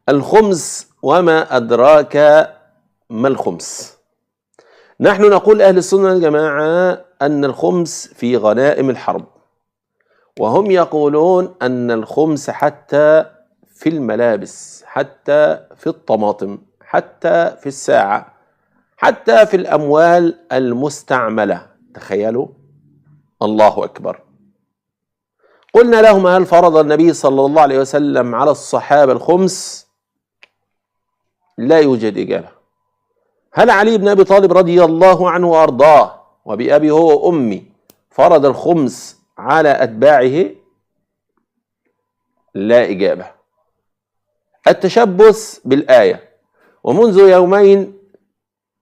الخمس وما أدراك ما الخمس. نحن نقول أهل السنة والجماعة أن الخمس في غنائم الحرب، وهم يقولون أن الخمس حتى في الملابس، حتى في الطماطم، حتى في الساعة، حتى في الأموال المستعملة. تخيلوا، الله أكبر. قلنا لهم: هل فرض النبي صلى الله عليه وسلم على الصحابة الخمس؟ لا يوجد إجابة. هل علي بن أبي طالب رضي الله عنه وأرضاه وبأبي هو وأمي فرض الخمس على أتباعه؟ لا إجابة. التشبث بالآية. ومنذ يومين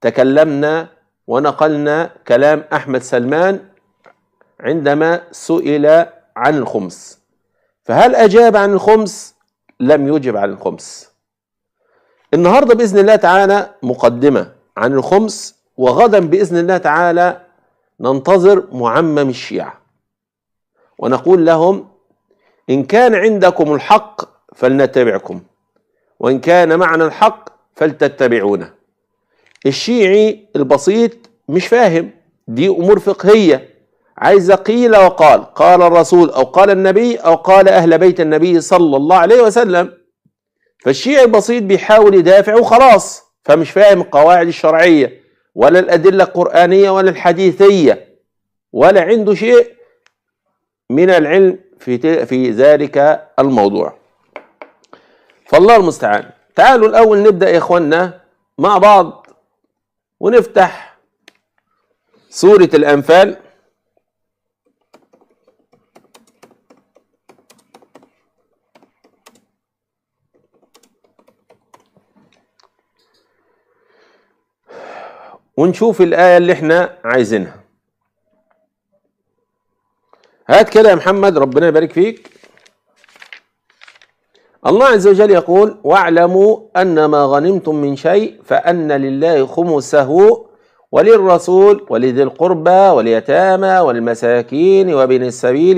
تكلمنا ونقلنا كلام أحمد سلمان عندما سئل عن الخمس، فهل أجاب عن الخمس؟ لم يجب عن الخمس. النهاردة بإذن الله تعالى مقدمة عن الخمس، وغدا بإذن الله تعالى ننتظر معمم الشيعة، ونقول لهم: إن كان عندكم الحق فلنتبعكم، وإن كان معنا الحق فلتتبعونا. الشيعي البسيط مش فاهم، دي أمور فقهية، عايزة قيل وقال، قال الرسول أو قال النبي أو قال أهل بيت النبي صلى الله عليه وسلم. فالشيعي البسيط بيحاول يدافع وخلاص، فمش فاهم القواعد الشرعية ولا الأدلة القرآنية ولا الحديثية، ولا عنده شيء من العلم في ذلك الموضوع. فالله المستعان. تعالوا الأول نبدأ يا إخوانا مع بعض ونفتح سورة الأنفال. ونشوف الآية اللي احنا عايزينها. هات كده يا محمد، ربنا يبارك فيك. الله عز وجل يقول: واعلموا أن ما غنمتم من شيء فأن لله خمسه وللرسول ولذي القربى واليتامى والمساكين وابن السبيل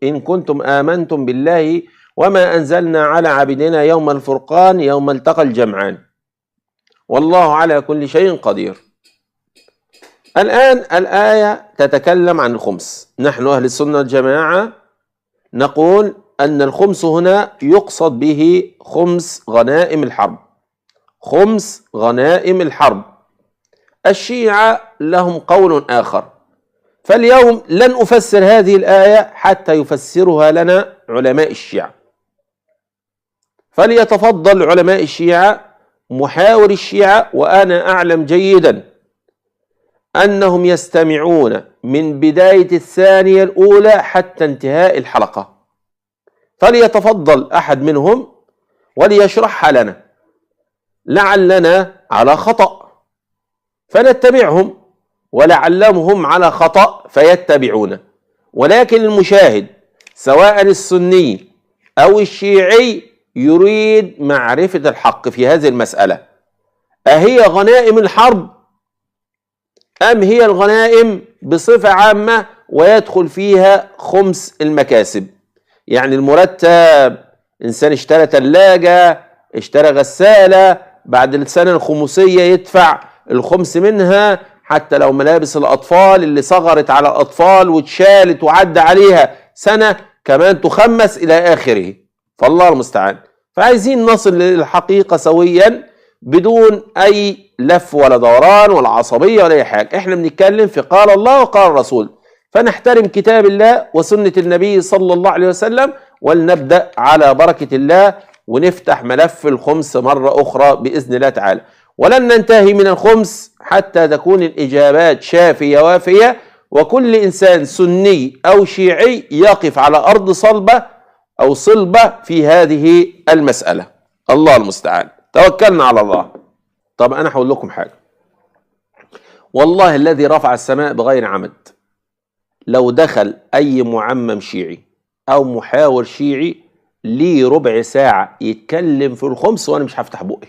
إن كنتم آمنتم بالله وما أنزلنا على عبدنا يوم الفرقان يوم التقى الجمعان والله على كل شيء قدير. الآن الآية تتكلم عن الخمس. نحن أهل السنة والجماعة نقول أن الخمس هنا يقصد به خمس غنائم الحرب، خمس غنائم الحرب. الشيعة لهم قول آخر، فاليوم لن أفسر هذه الآية حتى يفسرها لنا علماء الشيعة. فليتفضل علماء الشيعة محاور الشيعة، وأنا أعلم جيدا أنهم يستمعون من بداية الثانية الأولى حتى انتهاء الحلقة، فليتفضل أحد منهم وليشرحها لنا، لعلنا على خطأ فنتبعهم ولعلهم على خطأ فيتبعون. ولكن المشاهد سواء السني أو الشيعي يريد معرفة الحق في هذه المسألة. أهي غنائم الحرب أم هي الغنائم بصفة عامة ويدخل فيها خمس المكاسب؟ يعني المرتب، إنسان اشترى ثلاجة، اشترى غسالة، بعد السنة الخمسية يدفع الخمس منها، حتى لو ملابس الأطفال اللي صغرت على الأطفال واتشالت وعدى عليها سنة كمان تخمس إلى آخره. فالله المستعان. فعايزين نصل للحقيقة سويا بدون أي لف ولا دوران ولا عصبية ولا أي حاجة. احنا بنتكلم في قال الله وقال الرسول، فنحترم كتاب الله وسنة النبي صلى الله عليه وسلم، ولنبدأ على بركة الله ونفتح ملف الخمس مرة أخرى بإذن الله تعالى. ولن ننتهي من الخمس حتى تكون الإجابات شافية وافية، وكل إنسان سني أو شيعي يقف على أرض صلبة أو صلبة في هذه المسألة. الله المستعان. توكلنا على الله. طب أنا هقول لكم حاجة، والله الذي رفع السماء بغير عمد، لو دخل أي معمم شيعي أو محاور شيعي ليه ربع ساعة يتكلم في الخمس وأنا مش هفتح بقي،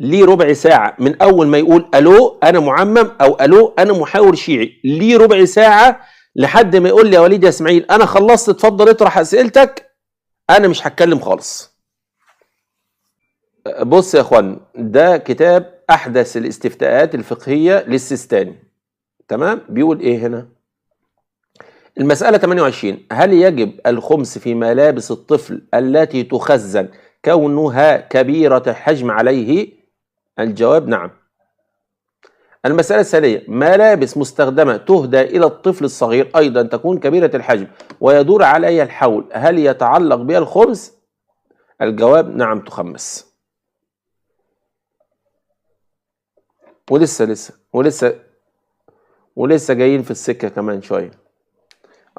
ليه ربع ساعة من أول ما يقول ألو أنا معمم أو ألو أنا محاور شيعي، ليه ربع ساعة لحد ما يقول لي يا وليد يا إسماعيل أنا خلصت اتفضل اطرح أسئلتك، أنا مش هتكلم خالص. بص يا اخوان، ده كتاب احدث الاستفتاءات الفقهيه للسيستاني. تمام. بيقول ايه هنا؟ المسألة 28: هل يجب الخمس في ملابس الطفل التي تخزن كونها كبيرة الحجم عليه؟ الجواب نعم. المسألة الثانية: ملابس مستخدمة تهدى إلى الطفل الصغير أيضا تكون كبيرة الحجم ويدور عليها الحول، هل يتعلق بها الخمس؟ الجواب نعم تخمس. ولسه جايين في السكة كمان شوية.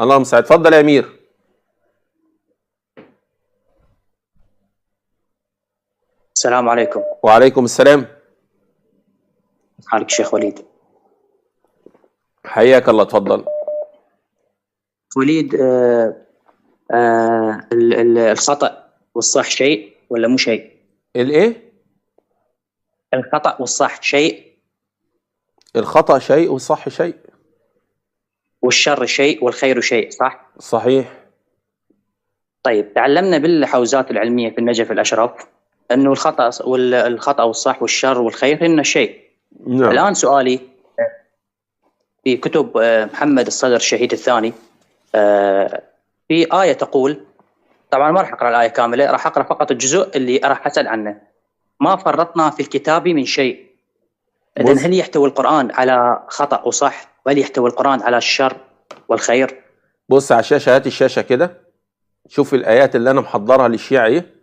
اللهم سعد. اتفضل يا أمير. السلام عليكم. وعليكم السلام. حالك شيخ وليد؟ حياك الله. اتفضل وليد. الخطأ والصح شيء ولا مو شيء؟ الايه؟ الخطأ والصح شيء. الخطأ شيء والصح شيء. والشر شيء والخير شيء، صح؟ صحيح. طيب، تعلمنا بالحوزات العلمية في النجف الأشرف أنه الخطأ والصح والشر والخير هن شيء. نعم. الآن سؤالي، في كتب محمد الصدر الشهيد الثاني في آية تقول، طبعا ما راح أقرأ الآية كاملة، راح أقرأ فقط الجزء اللي راح أسأل عنه: ما فرطنا في الكتاب من شيء. إذن هل يحتوي القرآن على خطأ وصح، وهل يحتوي القرآن على الشر والخير؟ بص على الشاشة، هات الشاشة كده، شوف الآيات اللي أنا محضرها للشيعة إيه.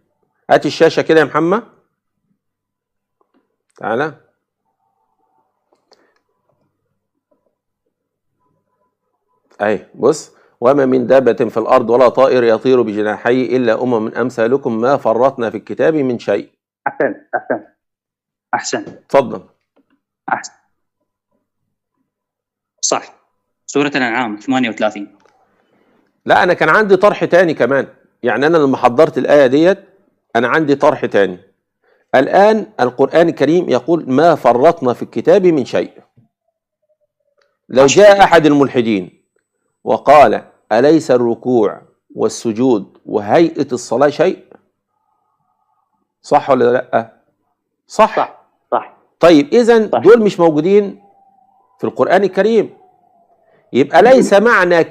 هات الشاشة كده يا محمد، تعالى. أهي بص: وما من دابة في الأرض ولا طائر يطير بجناحيه إلا أمم أمثالكم ما فرطنا في الكتاب من شيء. أحسن. اتفضل. أحسن. صح. سورة الأنعام 38. لا، أنا كان عندي طرح تاني كمان. يعني أنا لما حضرت الآية ديت أنا عندي طرح تاني. الآن القرآن الكريم يقول ما فرطنا في الكتاب من شيء. لو جاء أحد الملحدين وقال أليس الركوع والسجود وهيئة الصلاة شيء؟ صح ولا لا؟ صح. طيب إذن دول مش موجودين في القرآن الكريم. يبقى ليس معنى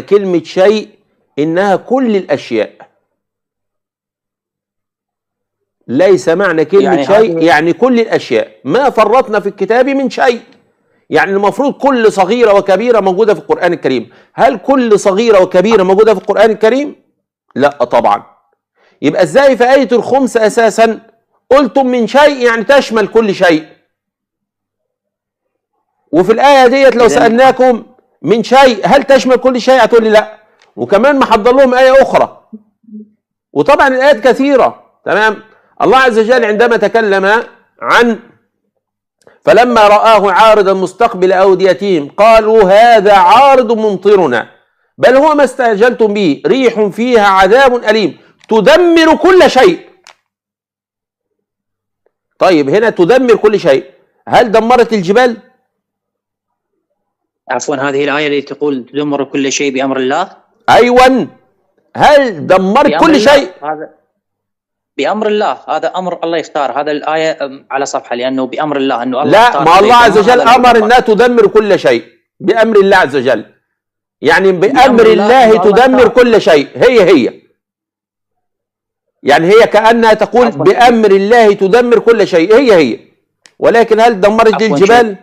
كلمة شيء إنها كل الأشياء. ليس معنى كلمة شيء يعني كل الأشياء. ما فرطنا في الكتاب من شيء، يعني المفروض كل صغيرة وكبيرة موجودة في القرآن الكريم. هل كل صغيرة وكبيرة موجودة في القرآن الكريم؟ لا طبعا. يبقى ازاي في آية الخمس أساسا قلتم من شيء يعني تشمل كل شيء، وفي الآية ديت لو سألناكم من شيء هل تشمل كل شيء هتقول لي لا. وكمان محضر لهم آية أخرى، وطبعا الآيات كثيرة. تمام. الله عز وجل عندما تكلم عن فلما رآه عارضا مستقبل أوديتهم قالوا هذا عارض ممطرنا بل هو ما استعجلتم به ريح فيها عذاب أليم تدمر كل شيء. طيب هنا تدمر كل شيء، هل دمرت الجبال؟ عفوا، هذه الآية اللي تقول تدمر كل شيء بأمر الله. أيوة، هل دمرت كل شيء؟ هذا بأمر الله، هذا أمر الله يختار. هذا الآية على صفحة، لأنه بأمر الله، أنه الله لا، ما الله عز وجل أمر أنها تدمر كل شيء بأمر الله عز وجل. يعني بأمر الله تدمر كل شيء. هي يعني هي كأنها تقول بأمر الله تدمر كل شيء. هي ولكن هل دمرت الجبال؟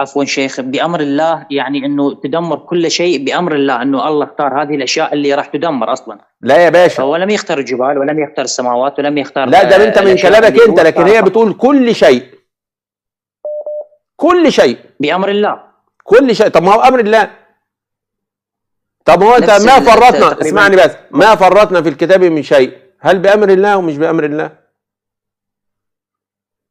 عفوا شيخ، بأمر الله يعني أنه تدمر كل شيء بأمر الله، أنه الله اختار هذه الأشياء اللي راح تدمر أصلا. لا يا باشا، هو لم يختار الجبال ولم يختار السماوات ولم يختار. لا، ده انت من كلامك انت، لكن هي بتقول كل شيء. كل شيء بأمر الله. كل شيء. طب ما هو أمر الله. طب هو انت ما فرطنا، اسمعني بس، ما فرطنا في الكتاب من شيء، هل بأمر الله ومش بأمر الله؟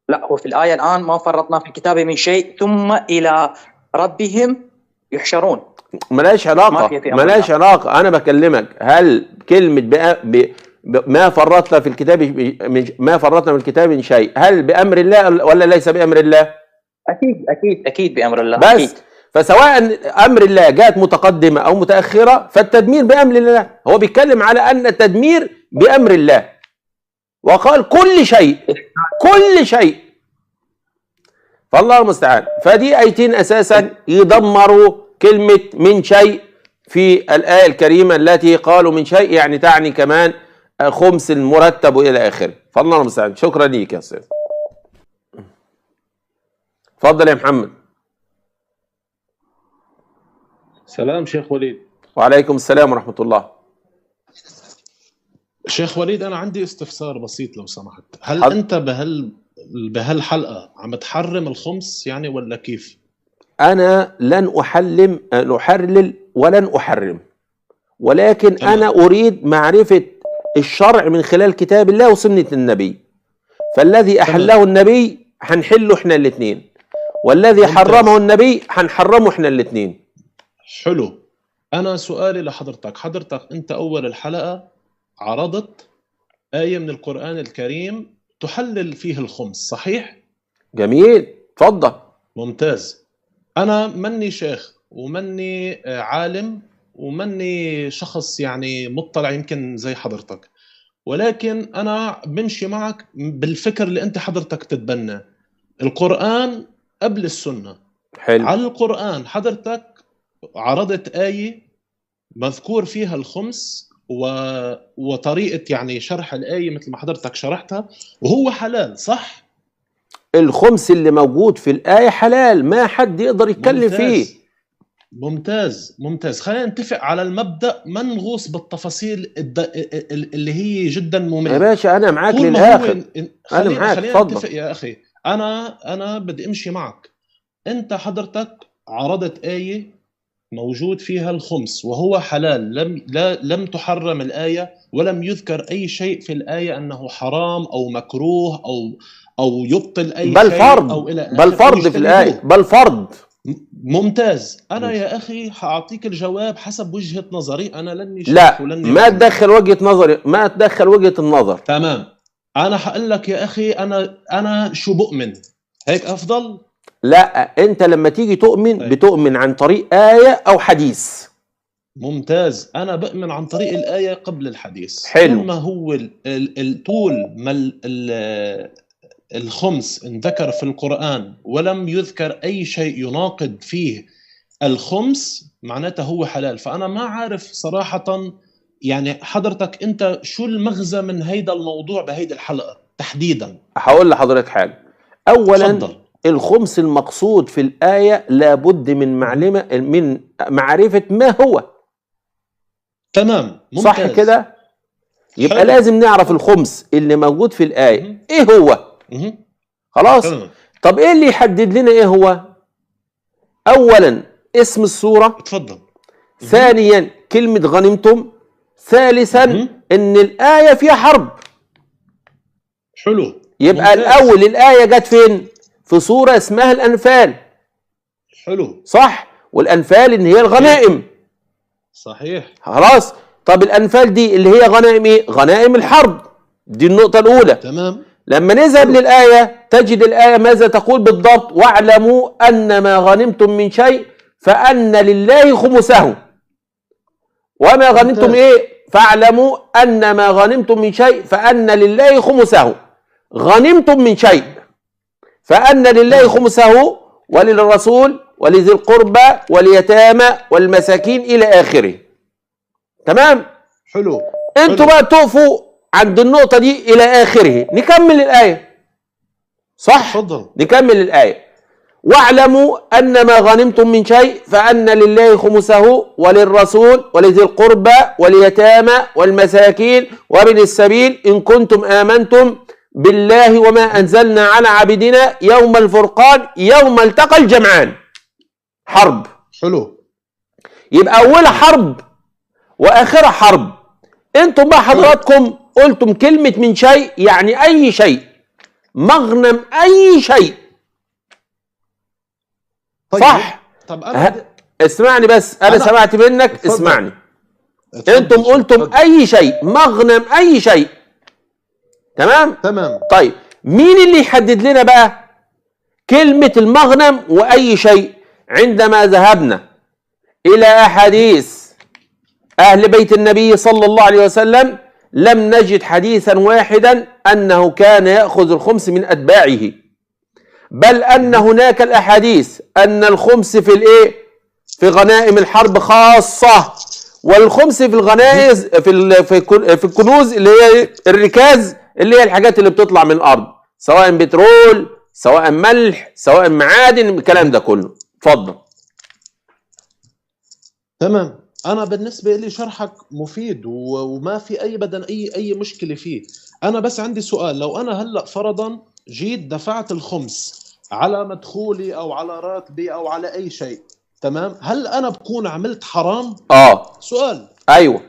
لا، هو في الآية الآن ما فرطنا في الكتاب من شيء ثم إلى ربهم يحشرون. ملاش علاقة. أنا بكلمك هل كلمة ما فرطنا في الكتاب ما فرطنا في الكتاب من شيء هل بأمر الله ولا ليس بأمر الله؟ أكيد بأمر الله. بس أكيد. فسواء امر الله جاءت متقدمه او متاخره فالتدمير بامر الله. هو بيتكلم على ان التدمير بامر الله، وقال كل شيء كل شيء، فالله المستعان. فدي ايتين اساسا يدمروا كلمه من شيء في الايه الكريمه التي قالوا من شيء، يعني تعني كمان خمس المرتب والى اخره. فالله المستعان. شكرا ليك يا استاذ. اتفضل يا محمد. سلام شيخ وليد. وعليكم السلام ورحمة الله. شيخ وليد، أنا عندي استفسار بسيط لو سمحت. هل حض... أنت بهالحلقة عم تحرم الخمس يعني ولا كيف؟ أنا لن أحلل ولن أحرم، ولكن تمام. أنا أريد معرفة الشرع من خلال كتاب الله وسنة النبي. فالذي أحله النبي هنحله إحنا الاثنين، والذي ممتاز. حرمه النبي هنحرمه إحنا الاثنين. حلو. أنا سؤالي لحضرتك، أنت أول الحلقة عرضت آية من القرآن الكريم تحلل فيه الخمس، صحيح؟ جميل، اتفضل. ممتاز. أنا مني شيخ ومني عالم ومني شخص يعني مطلع يمكن زي حضرتك، ولكن أنا بمشي معك بالفكر اللي أنت حضرتك تتبنى. القرآن قبل السنة. حلو. على القرآن حضرتك عرضت آية مذكور فيها الخمس وطريقة يعني شرح الآية مثل ما حضرتك شرحتها، وهو حلال، صح؟ الخمس اللي موجود في الآية حلال، ما حد يقدر يتكلم فيه. ممتاز. خلينا نتفق على المبدأ، ما نغوص بالتفاصيل اللي هي جدا مملة. يا باشا أنا معاك للآخر. أنا معاك، خلينا اتفضل. نتفق يا أخي. أنا بدي أمشي معك. أنت حضرتك عرضت آية موجود فيها الخمس وهو حلال، لم تحرم الآية، ولم يذكر أي شيء في الآية أنه حرام أو مكروه أو يبطل أي بل شيء فرض، أو إلى بل فرض في الآية، بل فرض. ممتاز. أنا يا أخي حأعطيك الجواب حسب وجهة نظري. أنا لني شيخ لا، ولني ما تدخل وجهة نظري، ما تدخل وجهة النظر. تمام. أنا حقول لك يا أخي أنا شو بؤمن، هيك أفضل. لا، انت لما تيجي تؤمن بتؤمن عن طريق آية او حديث. ممتاز. انا بؤمن عن طريق الآية قبل الحديث. حلو. طول ما هو طول ما الخمس انذكر في القرآن ولم يذكر اي شيء يناقض فيه الخمس، معناته هو حلال. فانا ما عارف صراحة يعني حضرتك انت شو المغزى من هيدا الموضوع بهيدي الحلقة تحديدا. هقول لحضرتك حاجة. اولا تفضل. الخمس المقصود في الآية لابد من معرفة ما هو. تمام. ممتاز. صح كده؟ يبقى حلو. لازم نعرف الخمس اللي موجود في الآية ايه هو. خلاص. تمام. طب ايه اللي يحدد لنا ايه هو؟ اولا اسم السورة. اتفضل. ثانيا كلمة غنمتم. ثالثا ان الآية فيها حرب. حلو. يبقى ممتاز. الاول الآية جت فين؟ في سورة اسمها الأنفال. حلو. صح. والأنفال ان هي الغنائم. صحيح. خلاص. طب الأنفال دي اللي هي غنائم ايه؟ غنائم الحرب. دي النقطة الأولى. تمام. لما نذهب للآية تجد الآية ماذا تقول بالضبط؟ واعلموا أن ما غنمتم من شيء فأن لله خمسه وما غنمتم ايه؟ فاعلموا أن ما غنمتم من شيء فأن لله خمسه. غنمتم من شيء فأن لله خمسه وللرسول ولذي القربى واليتامى والمساكين إلى آخره. تمام؟ حلو. انتوا بقى تقفوا عند النقطة دي إلى آخره. نكمل الآية. صح؟ تفضل. نكمل الآية. واعلموا أن ما غنمتم من شيء فأن لله خمسه وللرسول ولذي القربى واليتامى والمساكين وابن السبيل إن كنتم آمنتم بالله وما أنزلنا على عبدنا يوم الفرقان يوم التقى الجمعان. حرب. حلو. يبقى أولها حرب وآخرها حرب. انتم بقى حضراتكم قلتم كلمة من شيء يعني أي شيء، مغنم أي شيء. طيب. صح. طب أنا اسمعني بس، أنا سمعت منك. اتفضل. اسمعني. انتم قلتم أي شيء، مغنم أي شيء. تمام؟ تمام. طيب مين اللي يحدد لنا بقى كلمة المغنم وأي شيء؟ عندما ذهبنا إلى أحاديث أهل بيت النبي صلى الله عليه وسلم لم نجد حديثا واحدا أنه كان يأخذ الخمس من أتباعه، بل أن هناك الأحاديث أن الخمس في الإيه؟ في غنائم الحرب خاصة، والخمس في الغنائم في الكنوز اللي هي الركاز، اللي هي الحاجات اللي بتطلع من الأرض، سواء بترول سواء ملح سواء معادن، الكلام ده كله. اتفضل. تمام. انا بالنسبه لي شرحك مفيد وما في اي بدن اي مشكله فيه. انا بس عندي سؤال، لو انا هلا فرضا جيت دفعت الخمس على مدخولي او على راتبي او على اي شيء، تمام، هل انا بكون عملت حرام؟ سؤال. ايوه.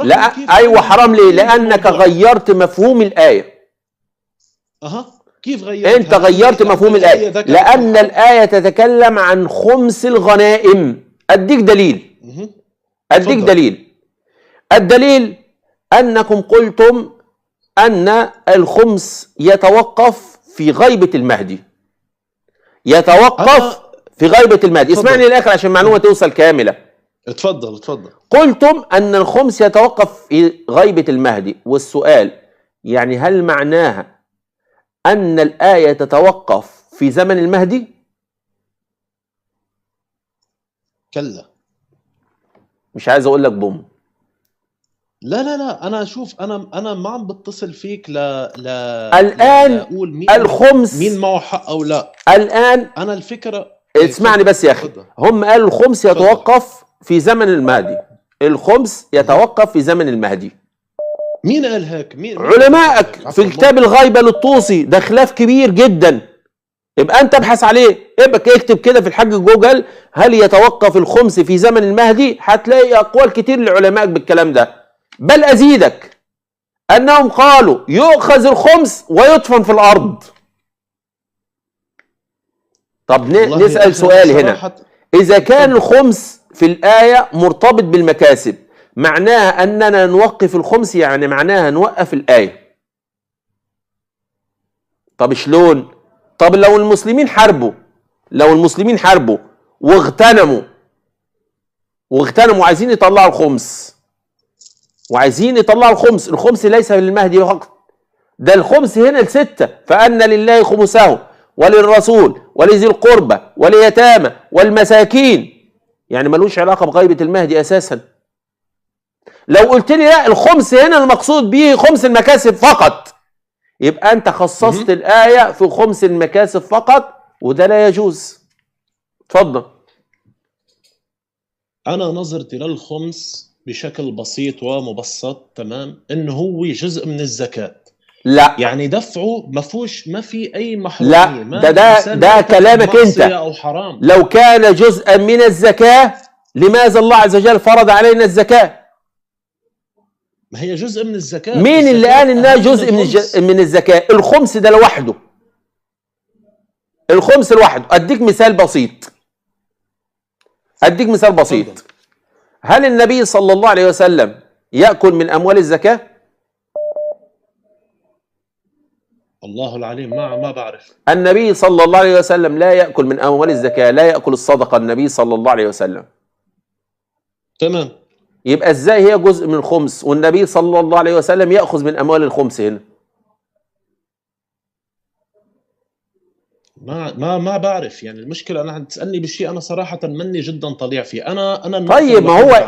لا ايوه حرام. ليه؟ لانك غيرت مفهوم الايه. كيف غيرت؟ انت غيرت مفهوم الايه، لان الايه تتكلم عن خمس الغنائم. اديك دليل. الدليل انكم قلتم ان الخمس يتوقف في غيبه المهدي. في غيبه المهدي. اسمعني للاخر عشان المعلومه توصل كامله. اتفضل. قلتم ان الخمس يتوقف في غيبه المهدي، والسؤال يعني هل معناها ان الايه تتوقف في زمن المهدي؟ كلا. مش عايز اقول لك بوم. لا انا شوف، انا ما عم بتصل فيك الان اقول مين الخمس مين معه حق او لا. الان انا الفكره، اسمعني بس يا اخي. هم قالوا الخمس يتوقف في زمن المهدي. الخمس يتوقف في زمن المهدي. مين قال هيك؟ مين علمائك في كتاب الغيبه للطوسي. ده خلاف كبير جدا، يبقى انت ابحث عليه. اكتب كده في الحاج جوجل هل يتوقف الخمس في زمن المهدي، هتلاقي اقوال كتير لعلمائك بالكلام ده. بل ازيدك انهم قالوا يؤخذ الخمس ويدفن في الارض. طب نسأل سؤال هنا. اذا كان الخمس في الآية مرتبط بالمكاسب، معناها اننا نوقف الخمس، يعني معناها نوقف الآية. طب شلون؟ طب لو المسلمين حاربوا واغتنموا عايزين يطلعوا الخمس، الخمس ليس للمهدي فقط، ده الخمس هنا الستة. فأن لله خمسه وللرسول ولذي القربى واليتامى والمساكين، يعني ملوش علاقة بغيبة المهدي أساسا. لو قلت لي لا الخمس هنا المقصود به خمس المكاسب فقط، يبقى أنت خصصت الآية في خمس المكاسب فقط، وده لا يجوز. اتفضل. أنا نظرتي للخمس بشكل بسيط ومبسط، تمام، إنه هو جزء من الزكاة. لا يعني دفعه ما في أي محرمية. لا، ده كلامك أنت. أو حرام. لو كان جزءا من الزكاة لماذا الله عز وجل فرض علينا الزكاة؟ ما هي جزء من الزكاة. مين اللي قال إنها جزء من الزكاة؟ الخمس ده لوحده، الخمس لوحده. أديك مثال بسيط. هل النبي صلى الله عليه وسلم يأكل من أموال الزكاة؟ الله العليم، ما بعرف. النبي صلى الله عليه وسلم لا يأكل من أموال الزكاة، لا يأكل الصدقة النبي صلى الله عليه وسلم. تمام. يبقى ازاي هي جزء من الخمس والنبي صلى الله عليه وسلم يأخذ من أموال الخمس هنا؟ ما بعرف. يعني المشكلة أنا تسألني بشيء أنا صراحة مني جدا طليع فيه. أنا طيب ما هو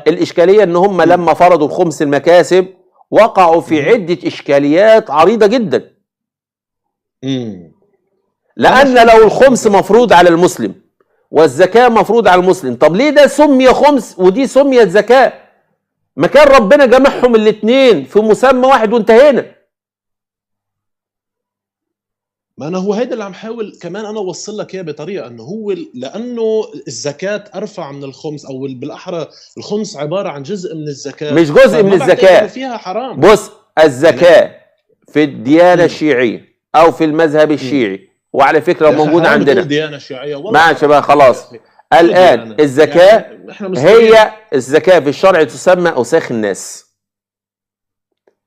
الإشكالية إن هم لما فرضوا الخمس المكاسب وقعوا في عدة إشكاليات عريضة جدا. لأن لو الخمس مفروض على المسلم والزكاة مفروض على المسلم، طب ليه ده سمي خمس ودي سميت زكاة؟ ما كان ربنا جمعهم الاثنين في مسمى واحد وانتهينا. ما أنا هو هيدا اللي عم حاول كمان أنا أوصل لك إياه بطريقة إنه هو لأنه الزكاة أرفع من الخمس، أو بالأحرى الخمس عبارة عن جزء من الزكاة، مش جزء من الزكاة. فيها حرام. بص، الزكاة في الديانة الشيعية أو في المذهب الشيعي، وعلى فكرة موجودة عندنا ديانة شيعية. ماشي بقى خلاص. الآن الزكاة هي الزكاة في الشرع تسمى أوساخ الناس.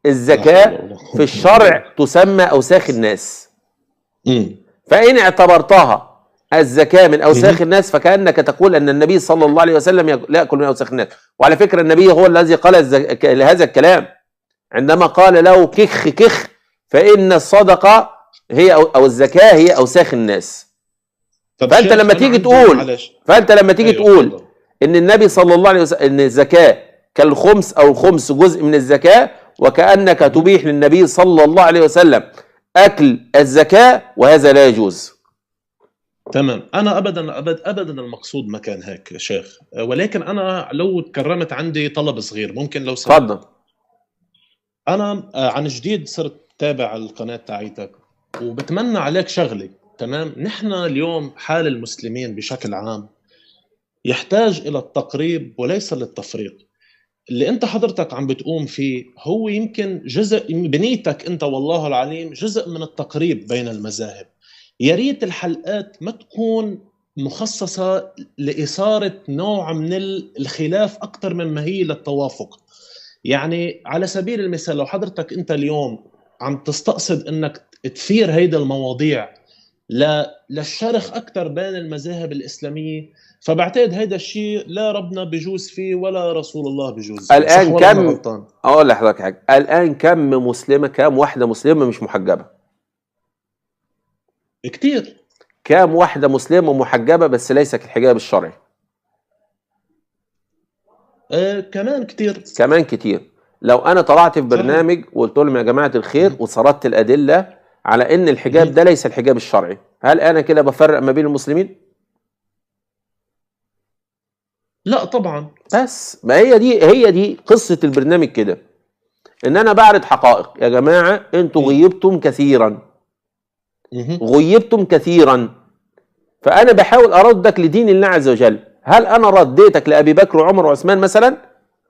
الزكاة في الشرع تسمى أوساخ الناس. فإن اعتبرتها الزكاة من أوساخ الناس، فكأنك تقول أن النبي صلى الله عليه وسلم لا يأكل من أوساخ الناس. وعلى فكرة النبي هو الذي قال هذا الكلام عندما قال له كخ كخ فإن الصدقة هي أو الزكاة هي أوساخ الناس. فأنت لما تيجي تقول إن النبي صلى الله عليه وسلم إن الزكاة كالخمس أو الخمس جزء من الزكاة، وكأنك تبيح للنبي صلى الله عليه وسلم أكل الزكاة، وهذا لا يجوز. تمام. أنا أبدا المقصود ما كان هيك يا شيخ، ولكن أنا لو تكرمت عندي طلب صغير ممكن لو سمحت. تفضل. أنا عن جديد صرت تابع القناة تاعيتك، وبتمنى عليك شغلة. تمام، نحن اليوم حال المسلمين بشكل عام يحتاج إلى التقريب وليس للتفريق. اللي أنت حضرتك عم بتقوم فيه هو يمكن جزء بنيتك أنت والله العليم، جزء من التقريب بين المذاهب. يا ريت الحلقات ما تكون مخصصة لإثارة نوع من الخلاف أكثر مما هي للتوافق. يعني على سبيل المثال لو حضرتك أنت اليوم عم تستقصد أنك تثير هيدا المواضيع للشرخ أكثر بين المذاهب الإسلامية، فبعتقد هيدا الشيء لا ربنا بجوز فيه ولا رسول الله بجوز فيه. الآن كم أقول لحضرتك حاجة، الآن كم مسلمة، كم واحدة مسلمة مش محجبة؟ كتير. كم واحدة مسلمة محجبة بس ليس الحجاب الشرعي؟ كمان كتير. كمان كتير. لو أنا طلعت في برنامج وقلت لهم يا جماعة الخير وسردت الأدلة على إن الحجاب ده ليس الحجاب الشرعي، هل أنا كده بفرق ما بين المسلمين؟ لا طبعا. بس ما هي دي قصة البرنامج كده، إن أنا بعرض حقائق. يا جماعة أنتوا غيبتم كثيرا، غيبتم كثيرا، فأنا بحاول أردك لدين الله عز وجل. هل أنا رديتك لأبي بكر وعمر وعثمان مثلا،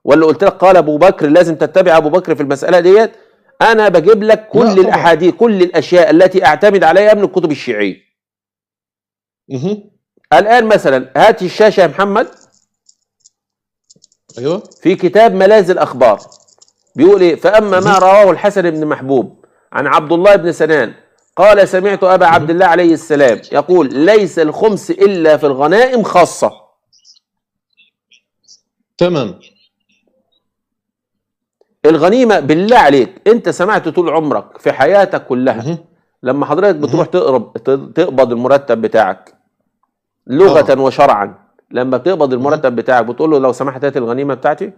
ولا قلت لك قال أبو بكر لازم تتبع أبو بكر في المسألة ديت؟ أنا بجيب لك كل الأحاديث، كل الأشياء التي أعتمد عليها من الكتب الشيعية. الآن مثلا هات الشاشة يا محمد. أيوة. في كتاب ملاذ الأخبار بيقول إيه؟ فأما ما رواه الحسن بن محبوب عن عبد الله بن سنان قال سمعت أبا عبد الله عليه السلام يقول ليس الخمس إلا في الغنائم خاصة. تمام. الغنيمة بالله عليك أنت سمعت طول عمرك في حياتك كلها لما حضرتك بتروح تقبض المرتب بتاعك لغة وشرعا، لما بتقبض المرتب بتاعك بتقول له لو سمحت هات الغنيمة بتاعتي؟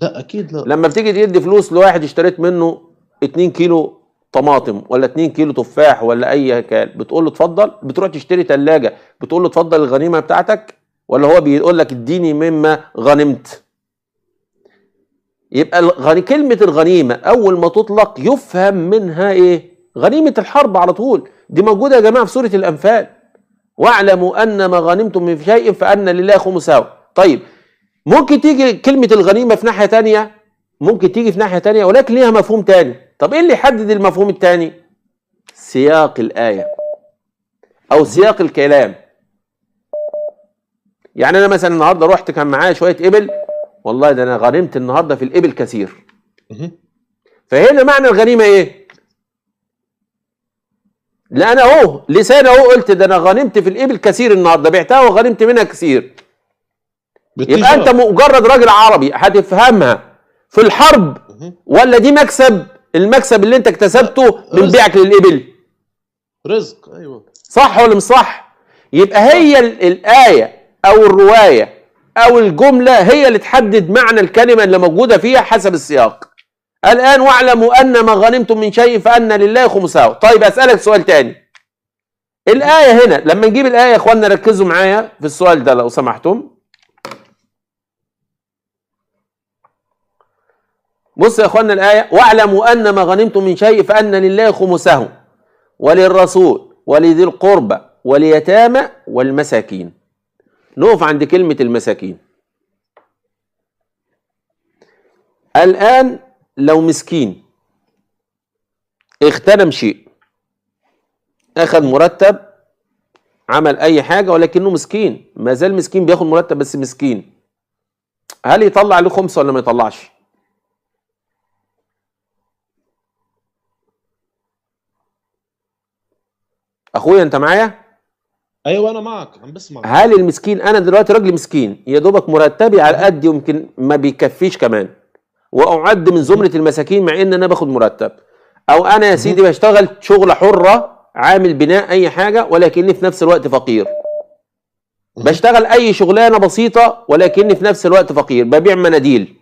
لا أكيد لا. لما بتيجي تدي فلوس لواحد اشتريت منه 2 كيلو طماطم ولا 2 كيلو تفاح ولا أي كان، بتقول له اتفضل؟ بتروح تشتري ثلاجة بتقول له اتفضل الغنيمة بتاعتك، ولا هو بيقول لك اديني مما غنمت؟ يبقى كلمة الغنيمة أول ما تطلق يفهم منها إيه؟ غنيمة الحرب على طول. دي موجودة يا جماعة في سورة الأنفال، واعلموا أن ما غنمتم من شيء فأن لله خمسه. طيب ممكن تيجي كلمة الغنيمة في ناحية تانية، ممكن تيجي في ناحية تانية ولكن ليها مفهوم تاني. طب إيه اللي يحدد المفهوم التاني؟ سياق الآية أو سياق الكلام. يعني أنا مثلا النهاردة رحت كان معايا شوية إبل، والله ده أنا غنمت النهاردة في الإبل كثير. فهنا معنى الغنيمة إيه؟ لا أنا أهو لسان أهو قلت ده أنا غنمت في الإبل كثير النهاردة، بعتها وغنمت منها كثير. يبقى أنت مجرد راجل عربي هتفهمها في الحرب ولا دي مكسب؟ المكسب اللي أنت اكتسبته من بيعك للإبل رزق. أيوة صح ولا مش صح؟ يبقى هي الآية أو الرواية أو الجملة هي اللي تحدد معنى الكلمة اللي موجودة فيها حسب السياق. الآن واعلموا أن ما غنمتم من شيء فأن لله خمسه. طيب أسألك سؤال تاني. الآية هنا لما نجيب الآية يا إخواننا ركزوا معايا في السؤال ده لو سمحتم. بص يا إخواننا الآية واعلموا أن ما غنمتم من شيء فأن لله خمسه وللرسول ولذي القربى واليتامى والمساكين. نقف عند كلمة المساكين. الآن لو مسكين اغتنم شيء، أخذ مرتب، عمل أي حاجة ولكنه مسكين، ما زال مسكين بياخد مرتب بس مسكين، هل يطلع له خمسة ولا ما يطلعش؟ اخويا انت معايا؟ ايوه انا معك، عم بسمع. هل المسكين، انا دلوقتي راجل مسكين يا دوبك مرتبي على قد يمكن ما بيكفيش كمان، واعد من زمره المساكين مع ان انا باخد مرتب، او انا يا سيدي بشتغل شغله حره عامل بناء اي حاجه ولكني في نفس الوقت فقير، بشتغل اي شغلانه بسيطه ولكني في نفس الوقت فقير، ببيع مناديل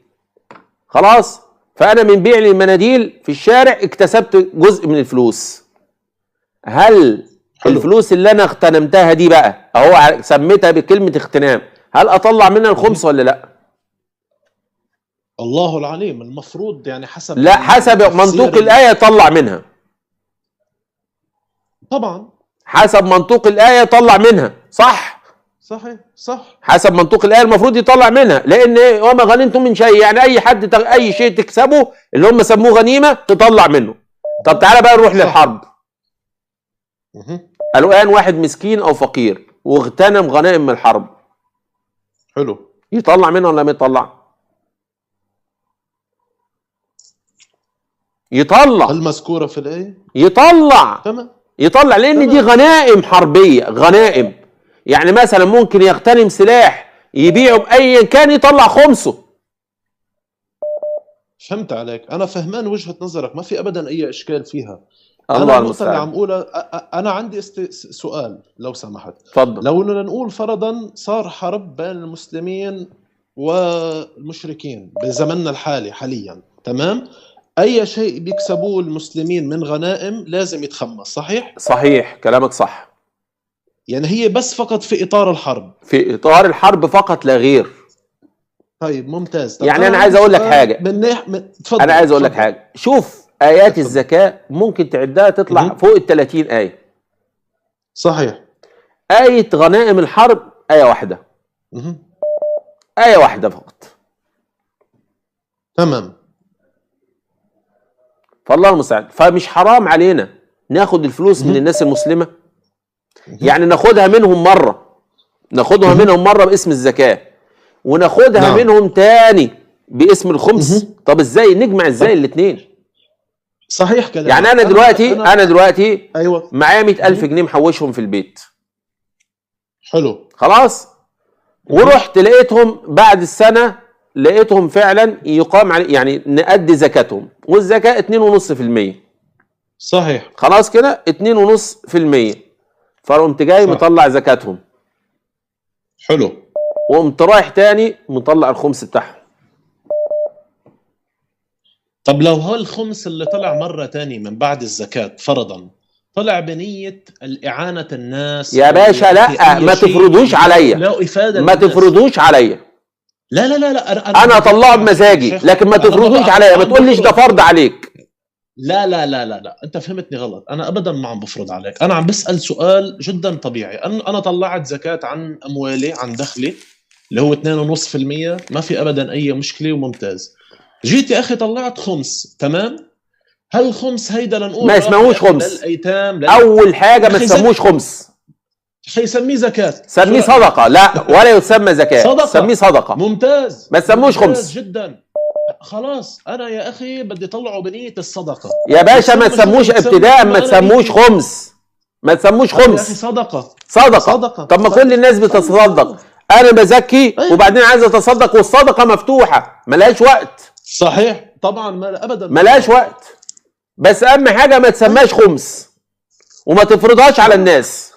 خلاص، فانا من بيع المناديل في الشارع اكتسبت جزء من الفلوس. هل حلو. الفلوس اللي انا اغتنمتها دي بقى اهو سميتها بكلمه اغتنام، هل اطلع منها الخمس ولا لا؟ الله العليم، المفروض يعني حسب لا، حسب منطوق الايه طلع منها. طبعا حسب منطوق الايه طلع منها، صح؟ صحيح صح. حسب منطوق الايه المفروض يطلع منها، لان وما غنمتم من شيء، يعني اي حد اي شيء تكسبه اللي هم سموه غنيمه تطلع منه. طب تعالى بقى نروح للحرب. الان واحد مسكين او فقير واغتنم غنائم من الحرب، حلو، يطلع منها ولا ما يطلع؟ يطلع. المذكوره في الايه يطلع. تمام. يطلع لان دي غنائم حربيه، غنائم. يعني مثلا ممكن يغتنم سلاح يبيعه بايا كان يطلع خمسه. فهمت عليك، انا فهمان وجهه نظرك، ما في ابدا اي اشكال فيها. الله انا النقطه المستعان. اللي عم اقولها، انا عندي سؤال لو سمحت. اتفضل. لو بدنا نقول فرضا صار حرب بين المسلمين والمشركين بزمننا الحالي حاليا، تمام؟ اي شيء بيكسبوه المسلمين من غنائم لازم يتخمس، صحيح؟ صحيح كلامك صح. يعني هي بس فقط في اطار الحرب. في اطار الحرب فقط لا غير. طيب ممتاز. طب يعني انا عايز اقول لك حاجه. تفضل. انا عايز اقول لك تفضل. حاجه، شوف ايات الزكاه ممكن تعدها تطلع فوق ال 30 ايه. صحيح. ايه غنائم الحرب ايه واحده. ايه واحده فقط. تمام. فالله المستعان. فمش حرام علينا ناخد الفلوس من الناس المسلمه، يعني ناخدها منهم مره، ناخدها منهم مره باسم الزكاه، وناخدها نعم. منهم تاني باسم الخمس. طب ازاي نجمع ازاي الاثنين؟ صحيح كلامك. يعني انا دلوقتي ايوه معايا 100,000 جنيه محوشهم في البيت. حلو. خلاص. ورحت لقيتهم بعد السنه، لقيتهم فعلا يقام عليه، يعني نأدي زكاتهم، والزكاه 2.5%. صحيح. خلاص كده 2.5%. فقمت جاي مطلع زكاتهم. حلو. وقمت رايح تاني مطلع الخمس بتاعهم. طب لو هالخمس اللي طلع مرة تاني من بعد الزكاة فرضا طلع بنية الإعانة الناس يا باشا لا، ما تفرضوش عليا، لا إفادة ما تفرضوش عليا. لا لا لا لا انا اطلعه بمزاجي، لكن ما تفرضوش عليا، ما تقوليش ده فرض عليك. لا لا لا لا لا، انت فهمتني غلط. انا ابدا ما عم بفرض عليك، انا عم بسأل سؤال جدا طبيعي. انا طلعت زكاة عن اموالي، عن دخلي اللي هو 2.5%، ما في ابدا اي مشكلة وممتاز. جيت يا اخي طلعت خمس، تمام؟ هل الخمس هيدا لنقول ما اسمهوش خمس. للايتام اول حاجة ما تسموش خمس، يسميه زكاة، سميه صدقة. لا ولا يسمى زكاة، صدقة. سميه صدقة. ممتاز. ما تسموش ممتاز خمس جدا. خلاص انا يا اخي بدي طلعه بنية الصدقة يا باشا. ما تسموش ابتداء، ما تسموش خمس، ما تسموش يا اخي خمس. صدقة. صدقة. طب ما كل الناس بتتصدق، انا بزكي وبعدين عايز اتصدق، والصدقة مفتوحة ملهاش وقت. صحيح طبعا، ما ابدا ملهاش وقت. بس اهم حاجة ما تسماش خمس وما تفرضهاش على الناس.